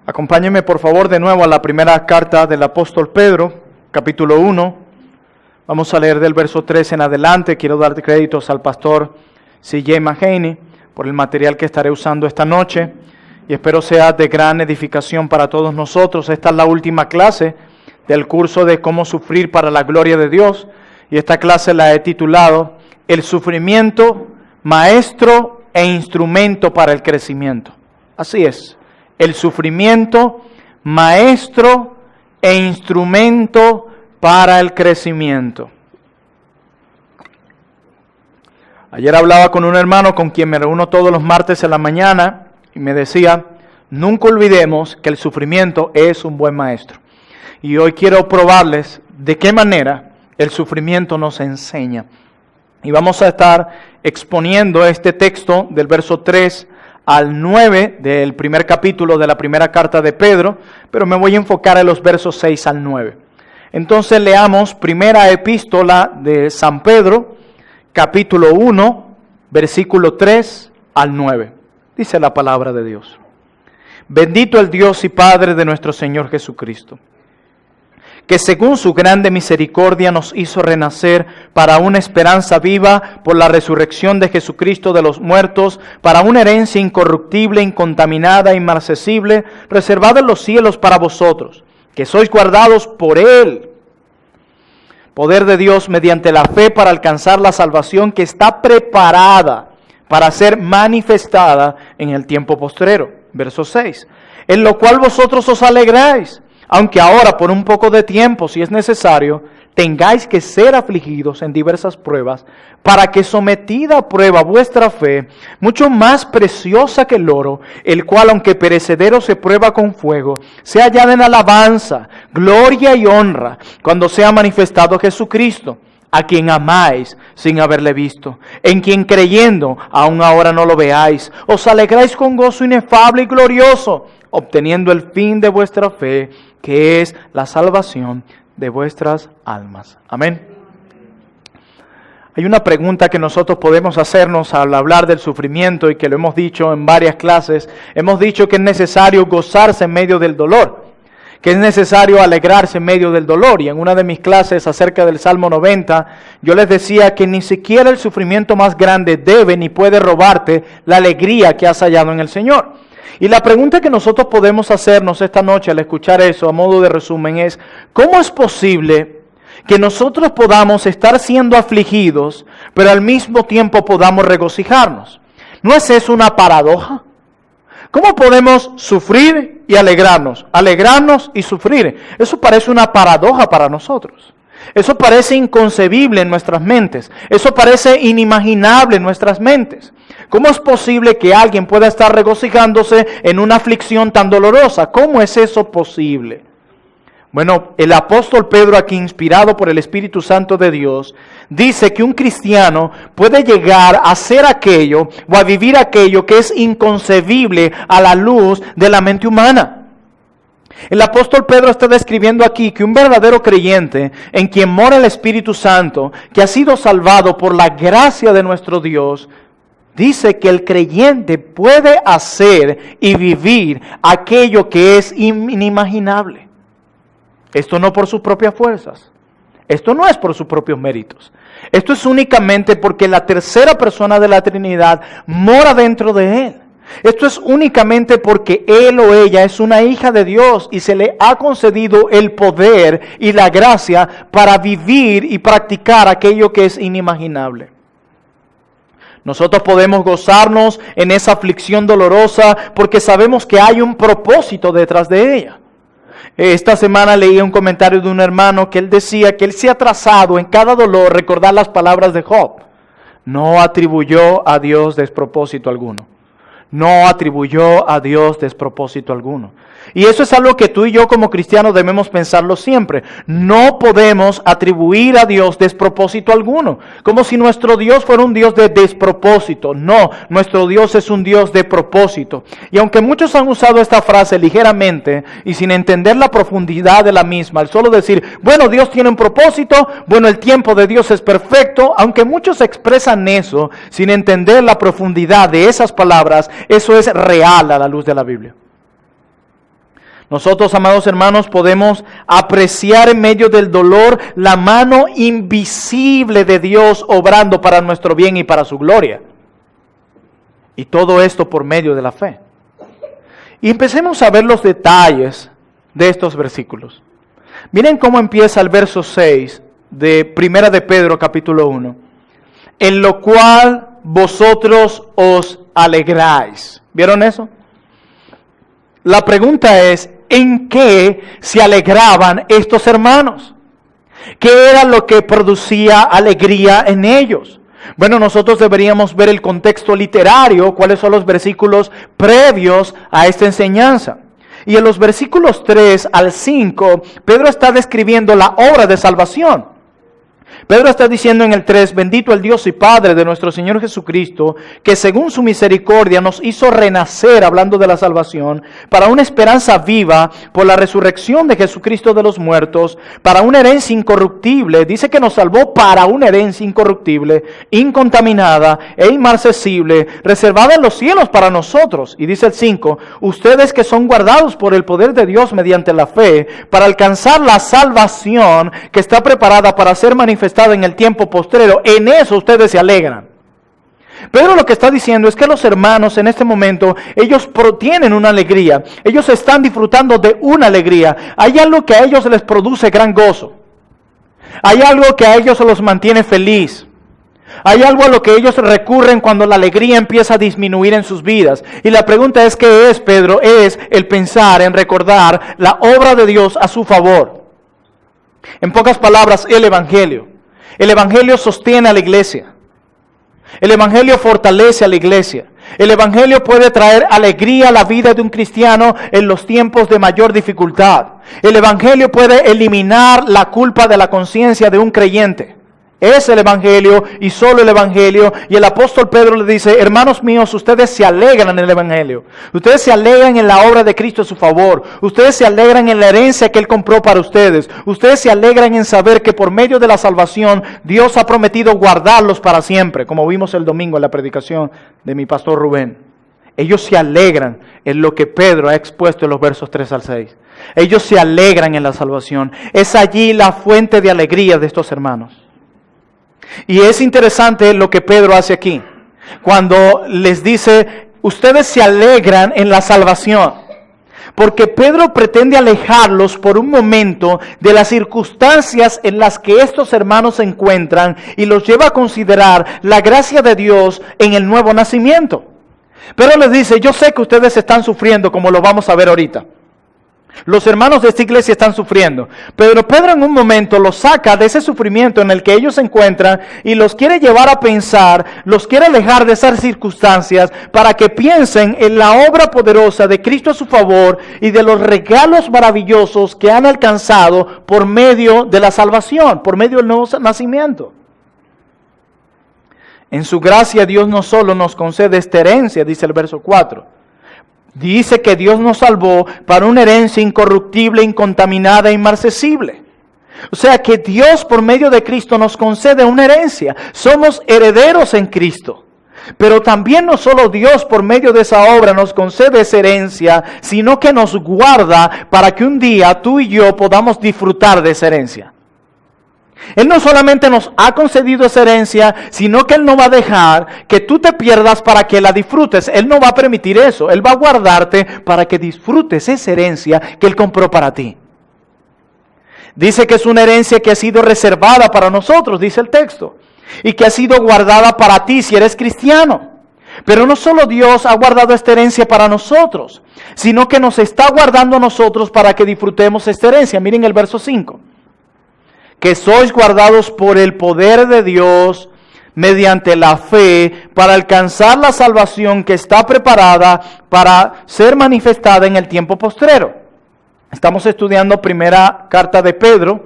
Acompáñenme por favor de nuevo a la primera carta del apóstol Pedro, capítulo 1. Vamos a leer del verso 3 en adelante. Quiero dar créditos al pastor C.J. Mahaney por el material que estaré usando esta noche y espero sea de gran edificación para todos nosotros. Esta es la última clase del curso de cómo sufrir para la gloria de Dios y esta clase la he titulado El sufrimiento, maestro e instrumento para el crecimiento. Así es. El sufrimiento, maestro e instrumento para el crecimiento. Ayer hablaba con un hermano con quien me reúno todos los martes en la mañana y me decía, nunca olvidemos que el sufrimiento es un buen maestro. Y hoy quiero probarles de qué manera el sufrimiento nos enseña. Y vamos a estar exponiendo este texto del verso 3 al 9 del primer capítulo de la primera carta de Pedro, pero me voy a enfocar en los versos 6 al 9. Entonces leamos primera epístola de San Pedro, capítulo 1, versículo 3 al 9. Dice la palabra de Dios. Bendito el Dios y Padre de nuestro Señor Jesucristo, que según su grande misericordia nos hizo renacer para una esperanza viva por la resurrección de Jesucristo de los muertos, para una herencia incorruptible, incontaminada, inmarcesible, reservada en los cielos para vosotros, que sois guardados por Él. Poder de Dios mediante la fe para alcanzar la salvación que está preparada para ser manifestada en el tiempo postrero. Verso 6. En lo cual vosotros os alegráis, aunque ahora por un poco de tiempo, si es necesario, tengáis que ser afligidos en diversas pruebas, para que sometida a prueba vuestra fe, mucho más preciosa que el oro, el cual aunque perecedero se prueba con fuego, sea hallada en alabanza, gloria y honra, cuando sea manifestado Jesucristo, a quien amáis sin haberle visto, en quien creyendo, aún ahora no lo veáis, os alegráis con gozo inefable y glorioso, obteniendo el fin de vuestra fe, que es la salvación de vuestras almas. Amén. Hay una pregunta que nosotros podemos hacernos al hablar del sufrimiento y que lo hemos dicho en varias clases. Hemos dicho que es necesario gozarse en medio del dolor, que es necesario alegrarse en medio del dolor. Y en una de mis clases acerca del Salmo 90, yo les decía que ni siquiera el sufrimiento más grande debe ni puede robarte la alegría que has hallado en el Señor. Y la pregunta que nosotros podemos hacernos esta noche al escuchar eso, a modo de resumen, es ¿cómo es posible que nosotros podamos estar siendo afligidos, pero al mismo tiempo podamos regocijarnos? ¿No es eso una paradoja? ¿Cómo podemos sufrir y alegrarnos y sufrir? Eso parece una paradoja para nosotros. Eso parece inconcebible en nuestras mentes. Eso parece inimaginable en nuestras mentes. ¿Cómo es posible que alguien pueda estar regocijándose en una aflicción tan dolorosa? ¿Cómo es eso posible? Bueno, el apóstol Pedro aquí, inspirado por el Espíritu Santo de Dios, dice que un cristiano puede llegar a hacer aquello o a vivir aquello que es inconcebible a la luz de la mente humana. El apóstol Pedro está describiendo aquí que un verdadero creyente en quien mora el Espíritu Santo, que ha sido salvado por la gracia de nuestro Dios, dice que el creyente puede hacer y vivir aquello que es inimaginable. Esto no por sus propias fuerzas. Esto no es por sus propios méritos. Esto es únicamente porque la tercera persona de la Trinidad mora dentro de él. Esto es únicamente porque él o ella es una hija de Dios y se le ha concedido el poder y la gracia para vivir y practicar aquello que es inimaginable. Nosotros podemos gozarnos en esa aflicción dolorosa porque sabemos que hay un propósito detrás de ella. Esta semana leí un comentario de un hermano que él decía que él se ha trazado en cada dolor recordar las palabras de Job. No atribuyó a Dios despropósito alguno. No atribuyó a Dios despropósito alguno. Y eso es algo que tú y yo como cristianos debemos pensarlo siempre. No podemos atribuir a Dios despropósito alguno, como si nuestro Dios fuera un Dios de despropósito. No, nuestro Dios es un Dios de propósito. Y aunque muchos han usado esta frase ligeramente y sin entender la profundidad de la misma, al solo decir, bueno, Dios tiene un propósito, bueno, el tiempo de Dios es perfecto, aunque muchos expresan eso sin entender la profundidad de esas palabras, eso es real a la luz de la Biblia. Nosotros, amados hermanos, podemos apreciar en medio del dolor la mano invisible de Dios obrando para nuestro bien y para su gloria. Y todo esto por medio de la fe. Y empecemos a ver los detalles de estos versículos. Miren cómo empieza el verso 6 de Primera de Pedro, capítulo 1. En lo cual vosotros os alegráis. ¿Vieron eso? La pregunta es, ¿en qué se alegraban estos hermanos? ¿Qué era lo que producía alegría en ellos? Bueno, nosotros deberíamos ver el contexto literario, cuáles son los versículos previos a esta enseñanza. Y en los versículos 3 al 5, Pedro está describiendo la obra de salvación. Pedro está diciendo en el 3, bendito el Dios y Padre de nuestro Señor Jesucristo, que según su misericordia nos hizo renacer, hablando de la salvación, para una esperanza viva por la resurrección de Jesucristo de los muertos, para una herencia incorruptible. Dice que nos salvó para una herencia incorruptible, incontaminada e inmarcesible, reservada en los cielos para nosotros. Y dice el 5, ustedes que son guardados por el poder de Dios mediante la fe, para alcanzar la salvación que está preparada para ser manifestada en el tiempo postrero, en eso ustedes se alegran. Pedro lo que está diciendo es que los hermanos en este momento, ellos tienen una alegría, ellos están disfrutando de una alegría, hay algo que a ellos les produce gran gozo, hay algo que a ellos los mantiene feliz, hay algo a lo que ellos recurren cuando la alegría empieza a disminuir en sus vidas. Y la pregunta es, ¿qué es, Pedro? Es el pensar en recordar la obra de Dios a su favor. En pocas palabras, el Evangelio. El Evangelio sostiene a la iglesia. El Evangelio fortalece a la iglesia. El Evangelio puede traer alegría a la vida de un cristiano en los tiempos de mayor dificultad. El Evangelio puede eliminar la culpa de la conciencia de un creyente. Es el Evangelio y solo el Evangelio. Y el apóstol Pedro le dice, hermanos míos, ustedes se alegran en el Evangelio. Ustedes se alegran en la obra de Cristo a su favor. Ustedes se alegran en la herencia que Él compró para ustedes. Ustedes se alegran en saber que por medio de la salvación Dios ha prometido guardarlos para siempre, como vimos el domingo en la predicación de mi pastor Rubén. Ellos se alegran en lo que Pedro ha expuesto en los versos 3 al 6. Ellos se alegran en la salvación. Es allí la fuente de alegría de estos hermanos. Y es interesante lo que Pedro hace aquí, cuando les dice, ustedes se alegran en la salvación, porque Pedro pretende alejarlos por un momento de las circunstancias en las que estos hermanos se encuentran y los lleva a considerar la gracia de Dios en el nuevo nacimiento. Pedro les dice, yo sé que ustedes están sufriendo, como lo vamos a ver ahorita. Los hermanos de esta iglesia están sufriendo, pero Pedro en un momento los saca de ese sufrimiento en el que ellos se encuentran y los quiere llevar a pensar, los quiere alejar de esas circunstancias para que piensen en la obra poderosa de Cristo a su favor y de los regalos maravillosos que han alcanzado por medio de la salvación, por medio del nuevo nacimiento. En su gracia Dios no solo nos concede esta herencia, dice el verso 4. Dice que Dios nos salvó para una herencia incorruptible, incontaminada e inmarcesible. O sea que Dios por medio de Cristo nos concede una herencia. Somos herederos en Cristo. Pero también no solo Dios por medio de esa obra nos concede esa herencia, sino que nos guarda para que un día tú y yo podamos disfrutar de esa herencia. Él no solamente nos ha concedido esa herencia, sino que Él no va a dejar que tú te pierdas para que la disfrutes. Él no va a permitir eso. Él va a guardarte para que disfrutes esa herencia que Él compró para ti. Dice que es una herencia que ha sido reservada para nosotros, dice el texto, y que ha sido guardada para ti si eres cristiano. Pero no solo Dios ha guardado esta herencia para nosotros, sino que nos está guardando a nosotros para que disfrutemos esta herencia. Miren el verso 5. Que sois guardados por el poder de Dios mediante la fe para alcanzar la salvación que está preparada para ser manifestada en el tiempo postrero. Estamos estudiando primera carta de Pedro,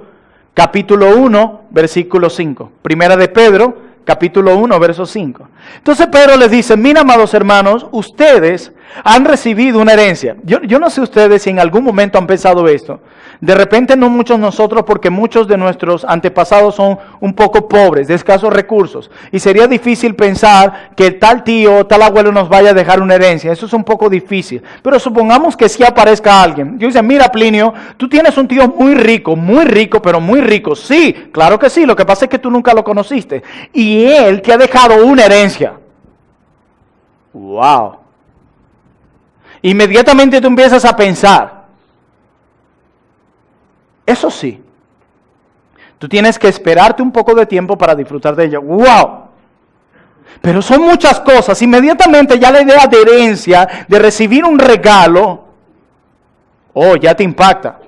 capítulo 1, versículo 5. Primera de Pedro, capítulo 1, verso 5. Entonces Pedro les dice, mira, amados hermanos, ustedes Han recibido una herencia. Yo no sé ustedes si en algún momento han pensado esto. De repente no muchos nosotros, porque muchos de nuestros antepasados son un poco pobres, de escasos recursos. Y sería difícil pensar que tal tío o tal abuelo nos vaya a dejar una herencia. Eso es un poco difícil. Pero supongamos que sí aparezca alguien. Yo dice, mira Plinio, tú tienes un tío muy rico, pero muy rico. Sí, claro que sí. Lo que pasa es que tú nunca lo conociste. Y él te ha dejado una herencia. ¡Wow! Inmediatamente tú empiezas a pensar. Eso sí, tú tienes que esperarte un poco de tiempo para disfrutar de ella. ¡Wow! Pero son muchas cosas. Inmediatamente ya la idea de herencia, de recibir un regalo, ya te impacta.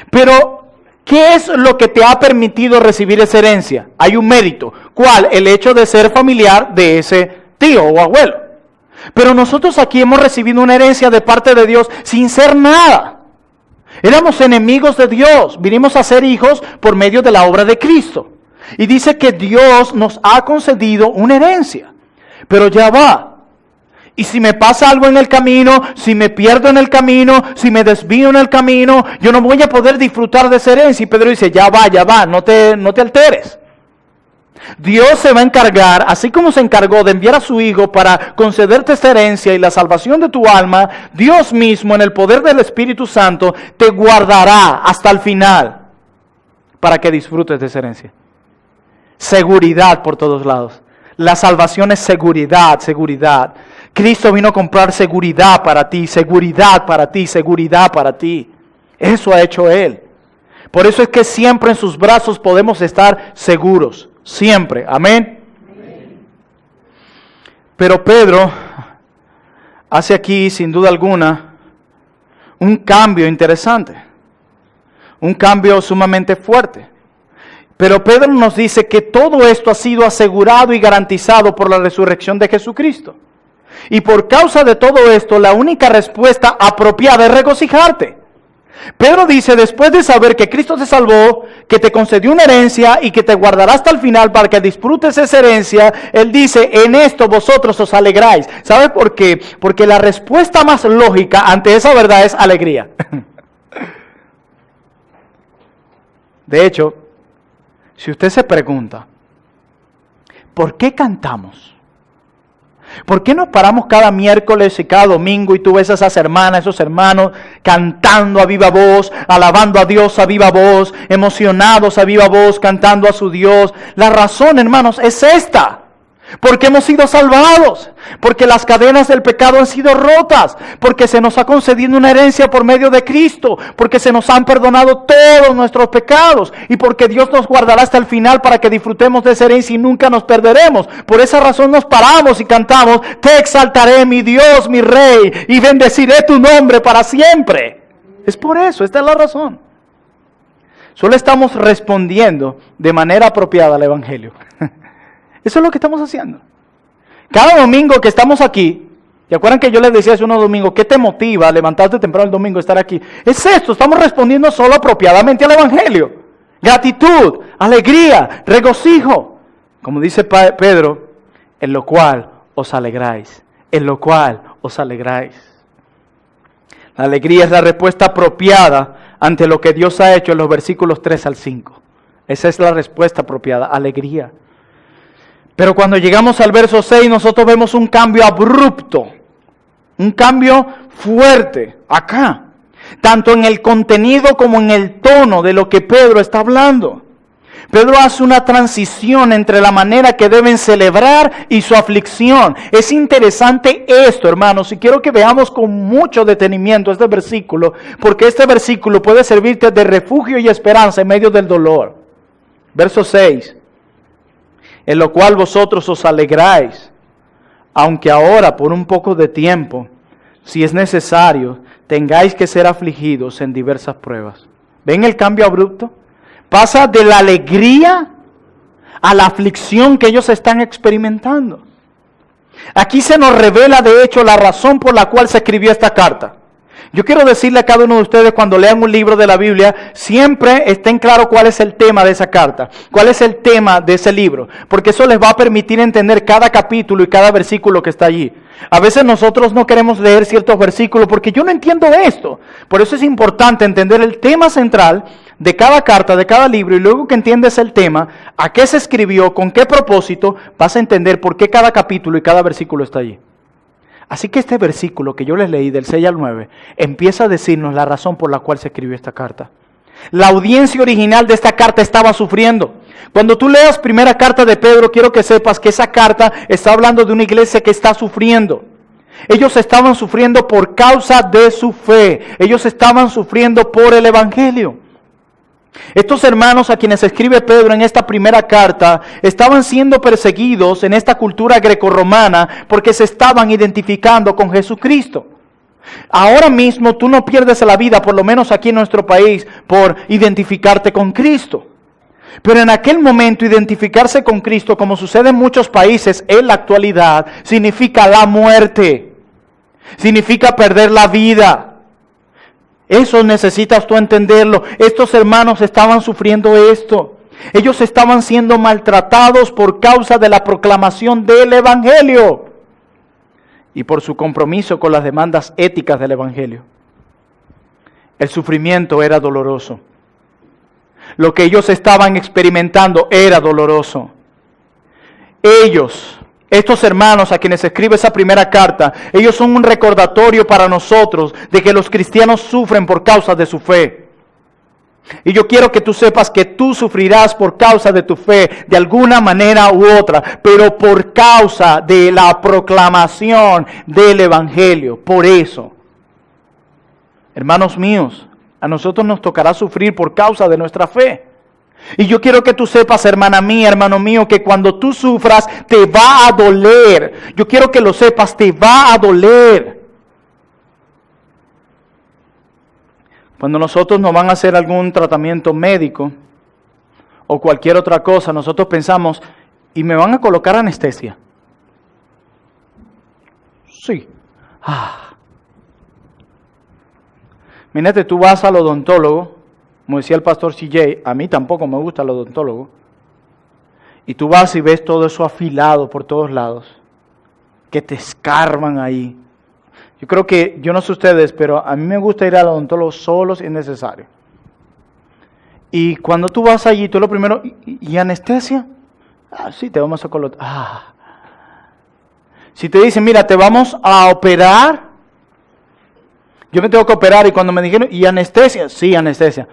Pero, ¿qué es lo que te ha permitido recibir esa herencia? Hay un mérito. ¿Cuál? El hecho de ser familiar de ese tío o abuelo. Pero nosotros aquí hemos recibido una herencia de parte de Dios sin ser nada. Éramos enemigos de Dios, vinimos a ser hijos por medio de la obra de Cristo. Y dice que Dios nos ha concedido una herencia. Pero ya va. Y si me pasa algo en el camino, si me pierdo en el camino, si me desvío en el camino, yo no voy a poder disfrutar de esa herencia. Y Pedro dice, ya va, no te alteres. Dios se va a encargar, así como se encargó de enviar a su Hijo para concederte esta herencia y la salvación de tu alma, Dios mismo en el poder del Espíritu Santo te guardará hasta el final para que disfrutes de esa herencia. Seguridad por todos lados. La salvación es seguridad. Cristo vino a comprar seguridad para ti, seguridad para ti, seguridad para ti. Eso ha hecho Él. Por eso es que siempre en sus brazos podemos estar seguros. Siempre, amén. Pero Pedro hace aquí, sin duda alguna, un cambio interesante, un cambio sumamente fuerte. Pero Pedro nos dice que todo esto ha sido asegurado y garantizado por la resurrección de Jesucristo. Y por causa de todo esto, la única respuesta apropiada es regocijarte. Pedro dice, después de saber que Cristo te salvó, que te concedió una herencia y que te guardará hasta el final para que disfrutes esa herencia, él dice, en esto vosotros os alegráis. ¿Sabe por qué? Porque la respuesta más lógica ante esa verdad es alegría. De hecho, si usted se pregunta, ¿por qué cantamos? ¿Por qué nos paramos cada miércoles y cada domingo y tú ves a esas hermanas, esos hermanos cantando a viva voz, alabando a Dios a viva voz, emocionados a viva voz, cantando a su Dios? La razón, hermanos, es esta. Porque hemos sido salvados, porque las cadenas del pecado han sido rotas, porque se nos ha concedido una herencia por medio de Cristo, porque se nos han perdonado todos nuestros pecados y porque Dios nos guardará hasta el final para que disfrutemos de esa herencia y nunca nos perderemos. Por esa razón nos paramos y cantamos, te exaltaré mi Dios, mi Rey, y bendeciré tu nombre para siempre. Es por eso, esta es la razón. Solo estamos respondiendo de manera apropiada al Evangelio. Eso es lo que estamos haciendo. Cada domingo que estamos aquí, ¿y acuerdan que yo les decía hace unos domingos, qué te motiva a levantarte temprano el domingo a estar aquí? Es esto, estamos respondiendo solo apropiadamente al Evangelio. Gratitud, alegría, regocijo. Como dice Pedro, en lo cual os alegráis, en lo cual os alegráis. La alegría es la respuesta apropiada ante lo que Dios ha hecho en los versículos 3 al 5. Esa es la respuesta apropiada, alegría. Pero cuando llegamos al verso 6, nosotros vemos un cambio abrupto, un cambio fuerte, acá, tanto en el contenido como en el tono de lo que Pedro está hablando. Pedro hace una transición entre la manera que deben celebrar y su aflicción. Es interesante esto, hermanos, y quiero que veamos con mucho detenimiento este versículo, porque este versículo puede servirte de refugio y esperanza en medio del dolor. Verso 6. En lo cual vosotros os alegráis, aunque ahora por un poco de tiempo, si es necesario, tengáis que ser afligidos en diversas pruebas. ¿Ven el cambio abrupto? Pasa de la alegría a la aflicción que ellos están experimentando. Aquí se nos revela de hecho la razón por la cual se escribió esta carta. Yo quiero decirle a cada uno de ustedes, cuando lean un libro de la Biblia, siempre estén claros cuál es el tema de esa carta, cuál es el tema de ese libro, porque eso les va a permitir entender cada capítulo y cada versículo que está allí. A veces nosotros no queremos leer ciertos versículos porque yo no entiendo esto. Por eso es importante entender el tema central de cada carta, de cada libro, y luego que entiendes el tema, a qué se escribió, con qué propósito, vas a entender por qué cada capítulo y cada versículo está allí. Así que este versículo que yo les leí del 6 al 9 empieza a decirnos la razón por la cual se escribió esta carta. La audiencia original de esta carta estaba sufriendo. Cuando tú leas primera carta de Pedro, quiero que sepas que esa carta está hablando de una iglesia que está sufriendo. Ellos estaban sufriendo por causa de su fe. Ellos estaban sufriendo por el evangelio. Estos hermanos a quienes escribe Pedro en esta primera carta estaban siendo perseguidos en esta cultura grecorromana porque se estaban identificando con Jesucristo. Ahora mismo tú no pierdes la vida, por lo menos aquí en nuestro país, por identificarte con Cristo. Pero en aquel momento identificarse con Cristo, como sucede en muchos países en la actualidad, significa la muerte, significa perder la vida. Eso necesitas tú entenderlo. Estos hermanos estaban sufriendo esto. Ellos estaban siendo maltratados por causa de la proclamación del evangelio y por su compromiso con las demandas éticas del evangelio. El sufrimiento era doloroso. Lo que ellos estaban experimentando era doloroso. Estos hermanos a quienes escribe esa primera carta, ellos son un recordatorio para nosotros de que los cristianos sufren por causa de su fe. Y yo quiero que tú sepas que tú sufrirás por causa de tu fe, de alguna manera u otra, pero por causa de la proclamación del evangelio. Por eso, hermanos míos, a nosotros nos tocará sufrir por causa de nuestra fe. Y yo quiero que tú sepas, hermana mía, hermano mío, que cuando tú sufras te va a doler. Yo quiero que lo sepas, te va a doler. Cuando nosotros nos van a hacer algún tratamiento médico o cualquier otra cosa, nosotros pensamos, ¿y me van a colocar anestesia? Sí. Mírate, tú vas al odontólogo. Como decía el pastor CJ, a mí tampoco me gusta el odontólogo. Y tú vas y ves todo eso afilado por todos lados, que te escarban ahí. Yo no sé ustedes, pero a mí me gusta ir al odontólogo solo si es necesario. Y cuando tú vas allí, tú lo primero, ¿y anestesia? Sí, te vamos a colocar. Si te dicen, mira, te vamos a operar, yo me tengo que operar, y cuando me dijeron, ¿y anestesia? Sí, anestesia.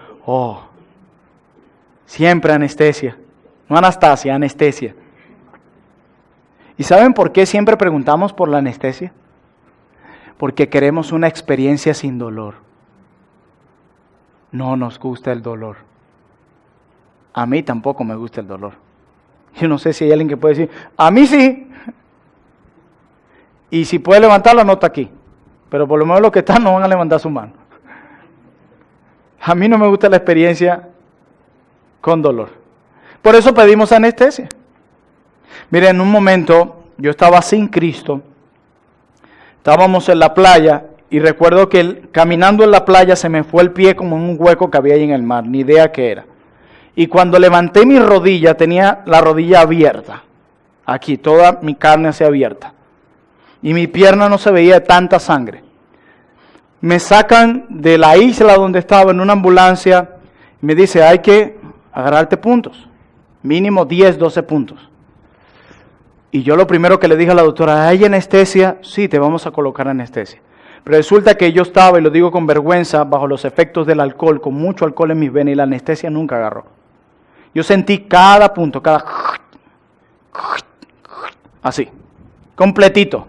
Siempre anestesia. No Anastasia, anestesia. ¿Y saben por qué siempre preguntamos por la anestesia? Porque queremos una experiencia sin dolor. No nos gusta el dolor. A mí tampoco me gusta el dolor. Yo no sé si hay alguien que puede decir, a mí sí. Y si puede levantar la nota aquí. Pero por lo menos los que están no van a levantar su mano. A mí no me gusta la experiencia con dolor. Por eso pedimos anestesia. Miren, en un momento yo estaba sin Cristo. Estábamos en la playa y recuerdo que caminando en la playa se me fue el pie como en un hueco que había ahí en el mar. Ni idea qué era. Y cuando levanté mi rodilla, tenía la rodilla abierta. Aquí, toda mi carne así abierta. Y mi pierna no se veía de tanta sangre. Me sacan de la isla donde estaba en una ambulancia y me dice, hay que agarrarte puntos, mínimo 10, 12 puntos. Y yo lo primero que le dije a la doctora, ¿hay anestesia? Sí, te vamos a colocar anestesia. Pero resulta que yo estaba, y lo digo con vergüenza, bajo los efectos del alcohol, con mucho alcohol en mis venas, y la anestesia nunca agarró. Yo sentí cada punto, así, completito.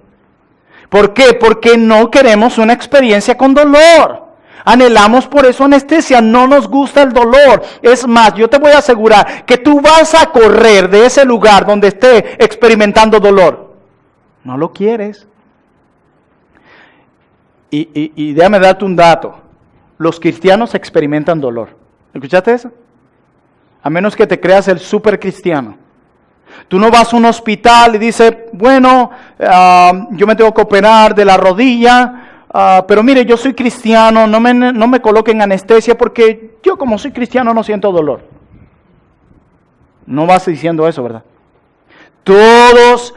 ¿Por qué? Porque no queremos una experiencia con dolor. Anhelamos por eso anestesia, no nos gusta el dolor. Es más, yo te voy a asegurar que tú vas a correr de ese lugar donde esté experimentando dolor. No lo quieres. Y déjame darte un dato. Los cristianos experimentan dolor. ¿Escuchaste eso? A menos que te creas el super cristiano. Tú no vas a un hospital y dices, bueno, yo me tengo que operar de la rodilla, pero mire, yo soy cristiano, no me coloquen anestesia porque yo como soy cristiano no siento dolor. No vas diciendo eso, ¿verdad? Todos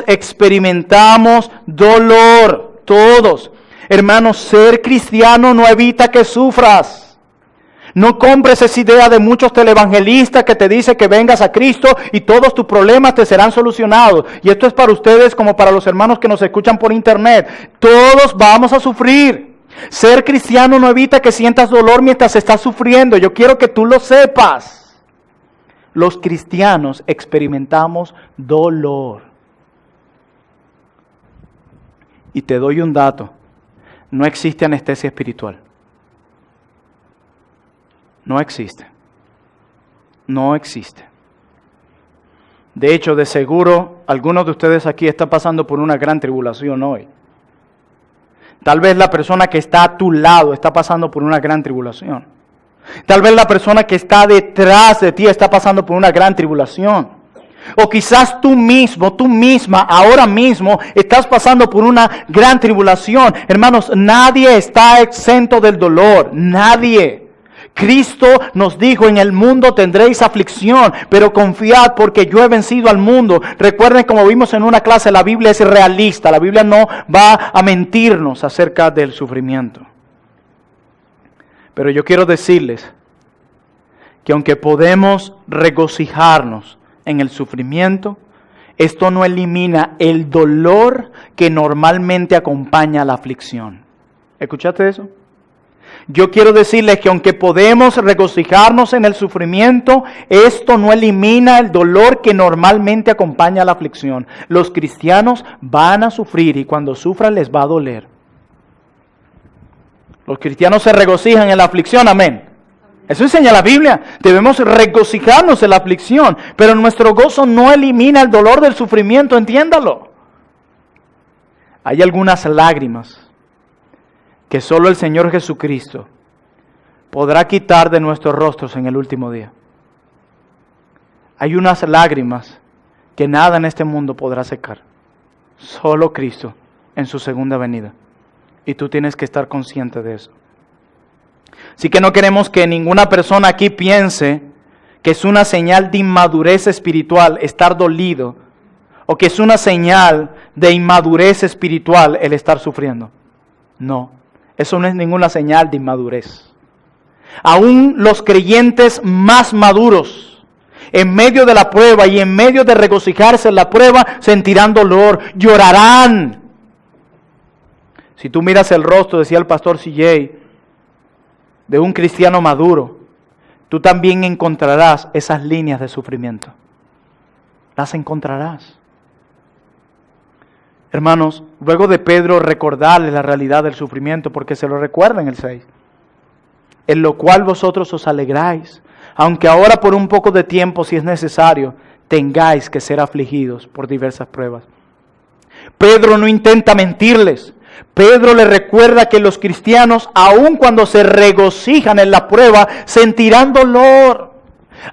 experimentamos dolor, todos. Hermanos, ser cristiano no evita que sufras. No compres esa idea de muchos televangelistas que te dicen que vengas a Cristo y todos tus problemas te serán solucionados. Y esto es para ustedes como para los hermanos que nos escuchan por internet. Todos vamos a sufrir. Ser cristiano no evita que sientas dolor mientras estás sufriendo. Yo quiero que tú lo sepas. Los cristianos experimentamos dolor. Y te doy un dato. No existe anestesia espiritual. No existe. No existe. De hecho, de seguro, algunos de ustedes aquí están pasando por una gran tribulación hoy. Tal vez la persona que está a tu lado está pasando por una gran tribulación. Tal vez la persona que está detrás de ti está pasando por una gran tribulación. O quizás tú mismo, tú misma, ahora mismo estás pasando por una gran tribulación. Hermanos, nadie está exento del dolor. Nadie. Cristo nos dijo, en el mundo tendréis aflicción, pero confiad porque yo he vencido al mundo. Recuerden, como vimos en una clase, la Biblia es realista. La Biblia no va a mentirnos acerca del sufrimiento. Pero yo quiero decirles que aunque podemos regocijarnos en el sufrimiento, esto no elimina el dolor que normalmente acompaña a la aflicción. ¿Escuchaste eso? Yo quiero decirles que aunque podemos regocijarnos en el sufrimiento, esto no elimina el dolor que normalmente acompaña a la aflicción. Los cristianos van a sufrir y cuando sufran les va a doler. Los cristianos se regocijan en la aflicción, amén. Eso enseña la Biblia. Debemos regocijarnos en la aflicción, pero nuestro gozo no elimina el dolor del sufrimiento, entiéndalo. Hay algunas lágrimas que solo el Señor Jesucristo podrá quitar de nuestros rostros en el último día. Hay unas lágrimas que nada en este mundo podrá secar. Solo Cristo en su segunda venida. Y tú tienes que estar consciente de eso. Así que no queremos que ninguna persona aquí piense que es una señal de inmadurez espiritual estar dolido, o que es una señal de inmadurez espiritual el estar sufriendo. No. Eso no es ninguna señal de inmadurez. Aún los creyentes más maduros, en medio de la prueba y en medio de regocijarse en la prueba, sentirán dolor, llorarán. Si tú miras el rostro, decía el pastor CJ, de un cristiano maduro, tú también encontrarás esas líneas de sufrimiento. Las encontrarás. Hermanos, luego de Pedro recordarles la realidad del sufrimiento, porque se lo recuerda en el 6, en lo cual vosotros os alegráis, aunque ahora por un poco de tiempo, si es necesario, tengáis que ser afligidos por diversas pruebas. Pedro no intenta mentirles. Pedro les recuerda que los cristianos, aun cuando se regocijan en la prueba, sentirán dolor.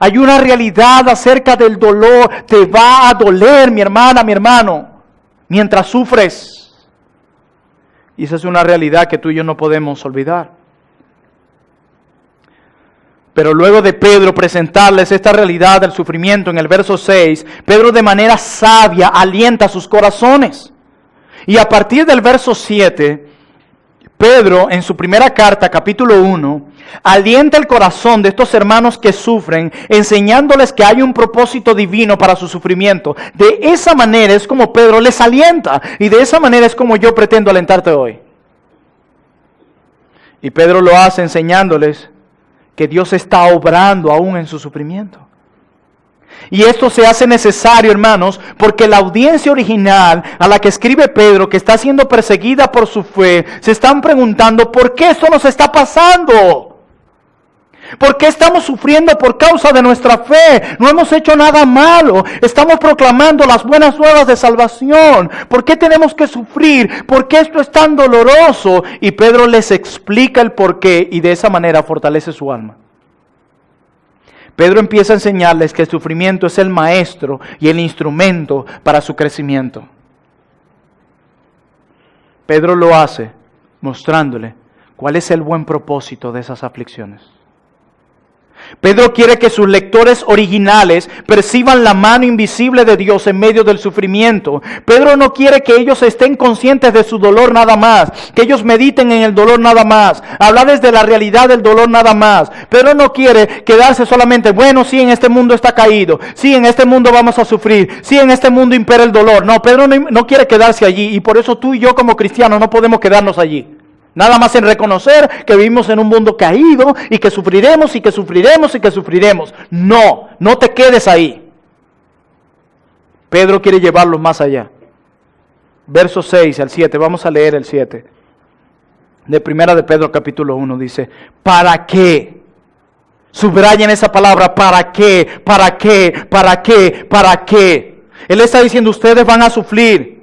Hay una realidad acerca del dolor. Te va a doler, mi hermana, mi hermano, mientras sufres. Y esa es una realidad que tú y yo no podemos olvidar. Pero luego de Pedro presentarles esta realidad del sufrimiento en el verso 6, Pedro de manera sabia alienta sus corazones. Y a partir del verso 7, Pedro en su primera carta, capítulo 1, alienta el corazón de estos hermanos que sufren, enseñándoles que hay un propósito divino para su sufrimiento. De esa manera es como Pedro les alienta, y de esa manera es como yo pretendo alentarte hoy. Y Pedro lo hace enseñándoles que Dios está obrando aún en su sufrimiento. Y esto se hace necesario, hermanos, porque la audiencia original a la que escribe Pedro, que está siendo perseguida por su fe, se están preguntando, ¿por qué esto nos está pasando? ¿Por qué estamos sufriendo por causa de nuestra fe? No hemos hecho nada malo. Estamos proclamando las buenas nuevas de salvación. ¿Por qué tenemos que sufrir? ¿Por qué esto es tan doloroso? Y Pedro les explica el porqué y de esa manera fortalece su alma. Pedro empieza a enseñarles que el sufrimiento es el maestro y el instrumento para su crecimiento. Pedro lo hace mostrándole cuál es el buen propósito de esas aflicciones. Pedro quiere que sus lectores originales perciban la mano invisible de Dios en medio del sufrimiento. Pedro no quiere que ellos estén conscientes de su dolor nada más, que ellos mediten en el dolor nada más, hablar desde la realidad del dolor nada más. Pedro no quiere quedarse solamente, bueno, sí, en este mundo está caído, sí, en este mundo vamos a sufrir, sí, en este mundo impera el dolor. No, Pedro no quiere quedarse allí, y por eso tú y yo como cristianos no podemos quedarnos allí. Nada más en reconocer que vivimos en un mundo caído y que sufriremos y que sufriremos y que sufriremos. No, no te quedes ahí. Pedro quiere llevarlos más allá. Versos 6 al 7, vamos a leer el 7. De primera de Pedro capítulo 1 dice, ¿para qué? Subrayen esa palabra, ¿para qué? ¿Para qué? ¿Para qué? ¿Para qué? Él está diciendo, ustedes van a sufrir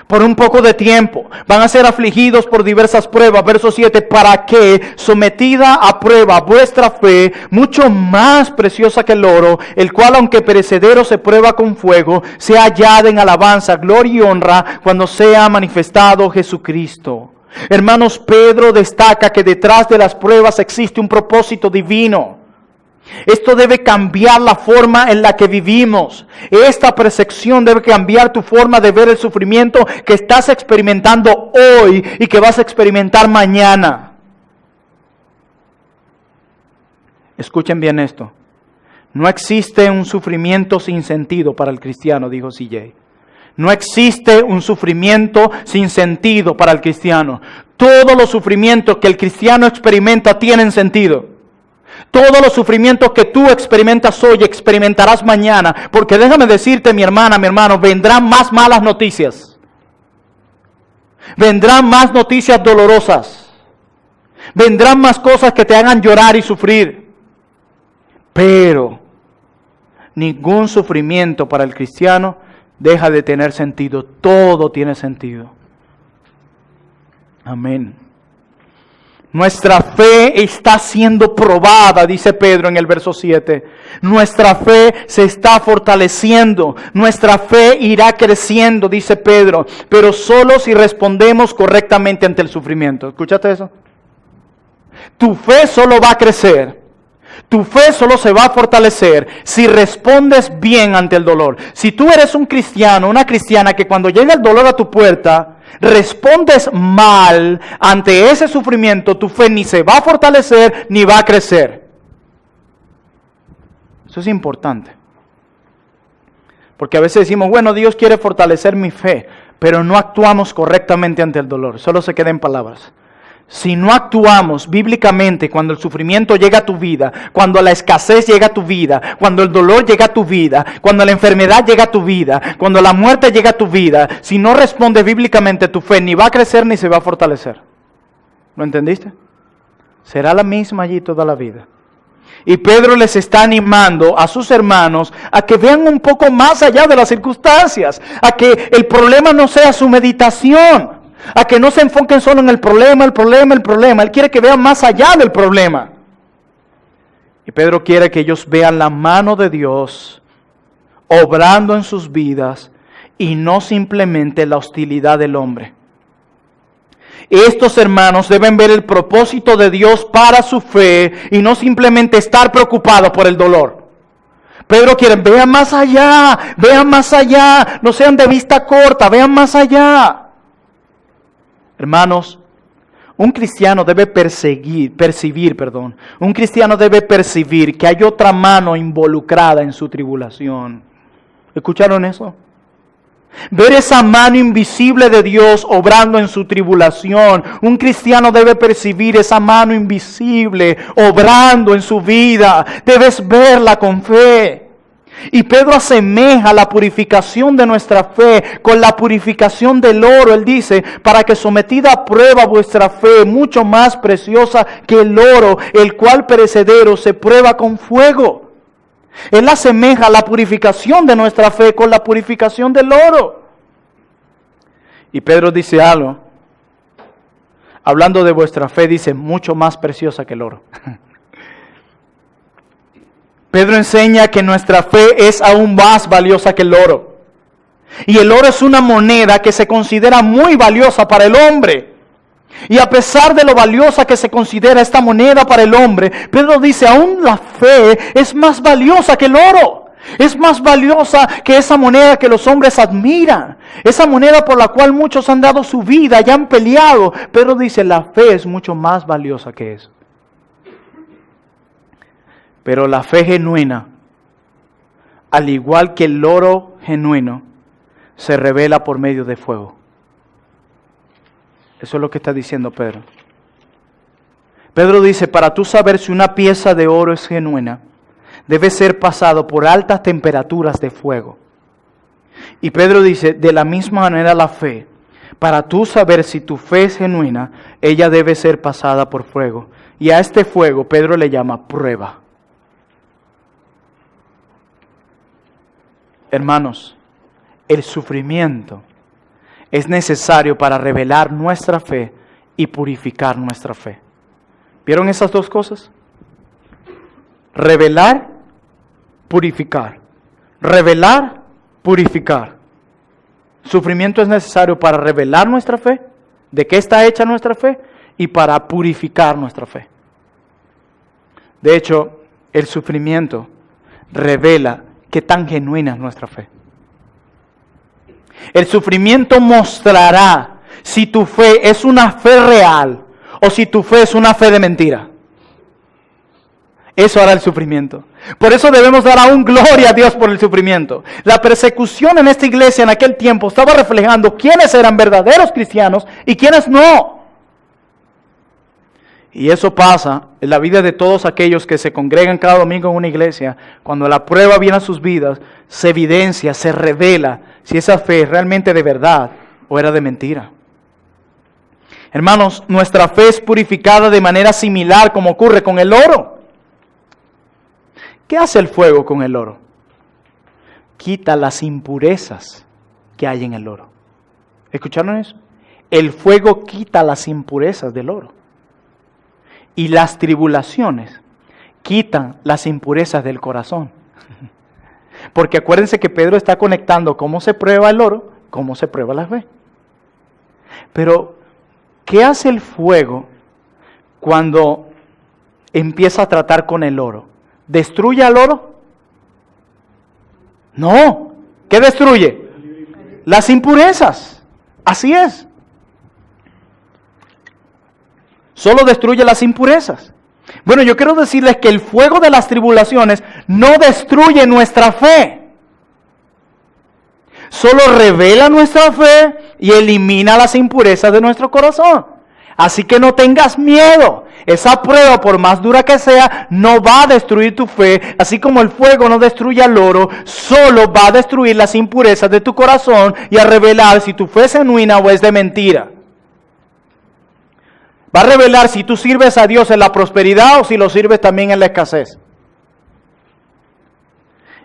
por un poco de tiempo, van a ser afligidos por diversas pruebas. Verso 7, para que, sometida a prueba vuestra fe, mucho más preciosa que el oro, el cual aunque perecedero se prueba con fuego, sea hallada en alabanza, gloria y honra cuando sea manifestado Jesucristo. Hermanos, Pedro destaca que detrás de las pruebas existe un propósito divino. Esto debe cambiar la forma en la que vivimos. Esta percepción debe cambiar tu forma de ver el sufrimiento que estás experimentando hoy y que vas a experimentar mañana. Escuchen bien esto. No existe un sufrimiento sin sentido para el cristiano, dijo C.J. No existe un sufrimiento sin sentido para el cristiano. Todos los sufrimientos que el cristiano experimenta tienen sentido. Todos los sufrimientos que tú experimentas hoy, experimentarás mañana. Porque déjame decirte, mi hermana, mi hermano, vendrán más malas noticias. Vendrán más noticias dolorosas. Vendrán más cosas que te hagan llorar y sufrir. Pero ningún sufrimiento para el cristiano deja de tener sentido. Todo tiene sentido. Amén. Nuestra fe está siendo probada, dice Pedro en el verso 7. Nuestra fe se está fortaleciendo. Nuestra fe irá creciendo, dice Pedro. Pero solo si respondemos correctamente ante el sufrimiento. ¿Escuchaste eso? Tu fe solo va a crecer. Tu fe solo se va a fortalecer si respondes bien ante el dolor. Si tú eres un cristiano, una cristiana que cuando llega el dolor a tu puerta, respondes mal ante ese sufrimiento, tu fe ni se va a fortalecer ni va a crecer. Eso es importante. Porque a veces decimos, bueno, Dios quiere fortalecer mi fe, pero no actuamos correctamente ante el dolor. Solo se queda en palabras. Si no actuamos bíblicamente cuando el sufrimiento llega a tu vida, cuando la escasez llega a tu vida, cuando el dolor llega a tu vida, cuando la enfermedad llega a tu vida, cuando la muerte llega a tu vida, si no respondes bíblicamente, tu fe ni va a crecer ni se va a fortalecer. ¿Lo entendiste? Será la misma allí toda la vida. Y Pedro les está animando a sus hermanos a que vean un poco más allá de las circunstancias, a que el problema no sea su meditación, a que no se enfoquen solo en el problema. Él quiere que vean más allá del problema. Y Pedro quiere que ellos vean la mano de Dios obrando en sus vidas y no simplemente la hostilidad del hombre. Estos hermanos deben ver el propósito de Dios para su fe y no simplemente estar preocupados por el dolor. Pedro quiere, vean más allá, no sean de vista corta, vean más allá. Hermanos, un cristiano debe percibir que hay otra mano involucrada en su tribulación. ¿Escucharon eso? Ver esa mano invisible de Dios obrando en su tribulación. Un cristiano debe percibir esa mano invisible obrando en su vida. Debes verla con fe. Y Pedro asemeja la purificación de nuestra fe con la purificación del oro. Él dice, para que sometida a prueba vuestra fe, mucho más preciosa que el oro, el cual perecedero se prueba con fuego. Él asemeja la purificación de nuestra fe con la purificación del oro. Y Pedro dice algo, hablando de vuestra fe, dice, mucho más preciosa que el oro. Pedro enseña que nuestra fe es aún más valiosa que el oro. Y el oro es una moneda que se considera muy valiosa para el hombre. Y a pesar de lo valiosa que se considera esta moneda para el hombre, Pedro dice, aún la fe es más valiosa que el oro. Es más valiosa que esa moneda que los hombres admiran. Esa moneda por la cual muchos han dado su vida y han peleado. Pedro dice, la fe es mucho más valiosa que eso. Pero la fe genuina, al igual que el oro genuino, se revela por medio de fuego. Eso es lo que está diciendo Pedro. Pedro dice, para tú saber si una pieza de oro es genuina, debe ser pasado por altas temperaturas de fuego. Y Pedro dice, de la misma manera la fe, para tú saber si tu fe es genuina, ella debe ser pasada por fuego. Y a este fuego Pedro le llama prueba. Hermanos, el sufrimiento es necesario para revelar nuestra fe y purificar nuestra fe. ¿Vieron esas dos cosas? Revelar, purificar. Revelar, purificar. Sufrimiento es necesario para revelar nuestra fe, de qué está hecha nuestra fe, y para purificar nuestra fe. De hecho, el sufrimiento revela qué tan genuina es nuestra fe. El sufrimiento mostrará si tu fe es una fe real o si tu fe es una fe de mentira. Eso hará el sufrimiento. Por eso debemos dar aún gloria a Dios por el sufrimiento. La persecución en esta iglesia en aquel tiempo estaba reflejando quiénes eran verdaderos cristianos y quiénes no. Y eso pasa en la vida de todos aquellos que se congregan cada domingo en una iglesia. Cuando la prueba viene a sus vidas, se evidencia, se revela si esa fe es realmente de verdad o era de mentira. Hermanos, nuestra fe es purificada de manera similar como ocurre con el oro. ¿Qué hace el fuego con el oro? Quita las impurezas que hay en el oro. ¿Escucharon eso? El fuego quita las impurezas del oro. Y las tribulaciones quitan las impurezas del corazón. Porque acuérdense que Pedro está conectando cómo se prueba el oro, cómo se prueba la fe. Pero, ¿qué hace el fuego cuando empieza a tratar con el oro? ¿Destruye al oro? No. ¿Qué destruye? Las impurezas. Así es. Solo destruye las impurezas. Bueno, yo quiero decirles que el fuego de las tribulaciones no destruye nuestra fe. Solo revela nuestra fe y elimina las impurezas de nuestro corazón. Así que no tengas miedo. Esa prueba, por más dura que sea, no va a destruir tu fe. Así como el fuego no destruye al oro, solo va a destruir las impurezas de tu corazón y a revelar si tu fe es genuina o es de mentira. Va a revelar si tú sirves a Dios en la prosperidad o si lo sirves también en la escasez.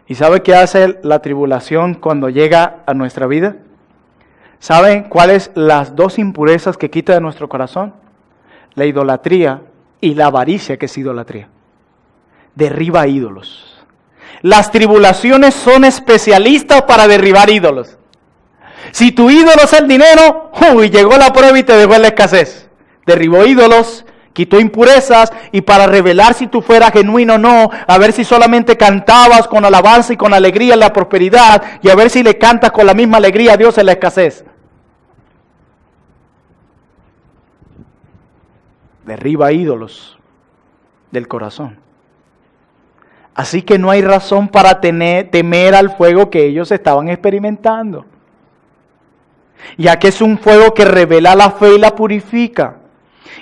¿Y sabe qué hace la tribulación cuando llega a nuestra vida? ¿Saben cuáles las dos impurezas que quita de nuestro corazón? La idolatría y la avaricia, que es idolatría. Derriba ídolos. Las tribulaciones son especialistas para derribar ídolos. Si tu ídolo es el dinero, llegó la prueba y te dejó en la escasez. Derribó ídolos, quitó impurezas, y para revelar si tú fueras genuino o no, a ver si solamente cantabas con alabanza y con alegría en la prosperidad, y a ver si le cantas con la misma alegría a Dios en la escasez. Derriba ídolos del corazón. Así que no hay razón para temer al fuego que ellos estaban experimentando, ya que es un fuego que revela la fe y la purifica.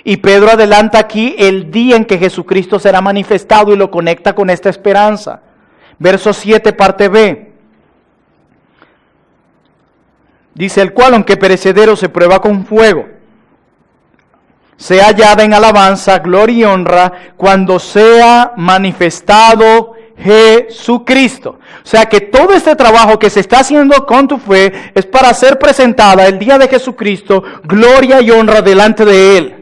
Y Pedro adelanta aquí el día en que Jesucristo será manifestado y lo conecta con esta esperanza. Verso 7, parte B. Dice, el cual, aunque perecedero, se prueba con fuego, sea hallada en alabanza, gloria y honra cuando sea manifestado Jesucristo. O sea que todo este trabajo que se está haciendo con tu fe es para ser presentada el día de Jesucristo, gloria y honra delante de Él.